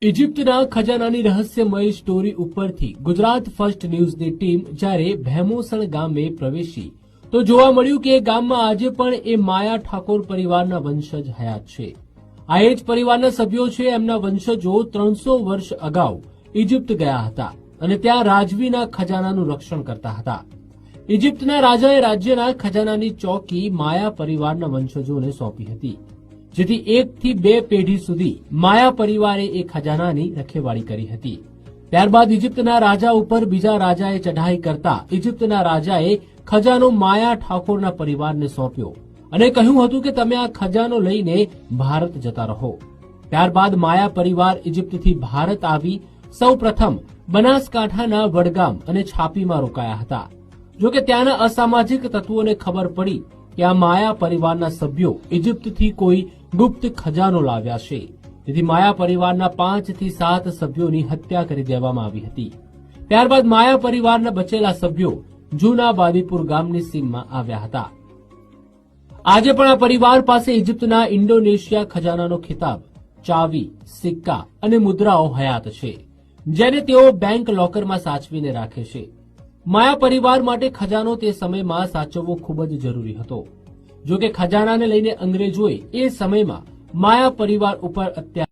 ઇજિપ્તના ખજાનાની રહસ્યમય સ્ટોરી ઉપરથી ગુજરાત ફર્સ્ટ ન્યૂઝની ટીમ જ્યારે ભેમોસણ ગામે પ્રવેશી તો જોવા મળ્યું કે ગામમાં આજે પણ એ માયા ઠાકોર પરિવારના વંશજ હયાત છે. આ એ જ પરિવારના સભ્યો છે. એમના વંશજો 300 વર્ષ અગાઉ ઇજિપ્ત ગયા હતા અને ત્યાં રાજવીના ખજાનાનું રક્ષણ કરતા હતા. ઇજિપ્તના રાજાએ રાજ્યના ખજાનાની ચોકી માયા પરિવારના વંશજોને સોંપી હતી, જેથી 1 થી 2 પેઢી સુધી માયા પરિવારે એ ખજાનાની રખેવાળી કરી હતી. ત્યારબાદ ઇજિપ્તના રાજા ઉપર બીજા રાજાએ ચઢાઈ કરતા ઇજિપ્તના રાજાએ ખજાનો માયા ઠાકોરના પરિવારને સોંપ્યો અને કહ્યું હતું કે તમે આ ખજાનો લઈને ભારત જતા રહો. ત્યારબાદ માયા પરિવાર ઇજિપ્તથી ભારત આવી સૌપ્રથમ બનાસકાંઠાના વડગામ અને છાપીમાં રોકાયા હતા. જોકે ત્યાંના અસામાજિક તત્વોને ખબર પડી કે આ માયા પરિવારના સભ્યો ઇજિપ્તથી કોઈ ગુપ્ત ખજાનો લાવ્યા છે, તેથી માયા પરિવારના 5 થી 7 સભ્યોની હત્યા કરી દેવામાં આવી હતી. ત્યારબાદ માયા પરિવારના બચેલા સભ્યો જૂના બાદીપુર ગામની સીમમાં આવ્યા હતા. આજે પણ આ પરિવાર પાસે ઇજિપ્તના ઇન્ડોનેશિયા ખજાનાનો ખિતાબ, ચાવી, સિક્કા અને મુદ્રાઓ હયાત છે, જેને તેઓ બેંક લોકરમાં સાચવીને રાખે છે. માયા પરિવાર માટે ખજાનો તે સમયમાં સાચવવો ખૂબ જ જરૂરી હતો. જો કે ખજાનાને લઈને અંગ્રેજોએ એ સમયમાં માયા પરિવાર ઉપર અત્યાચાર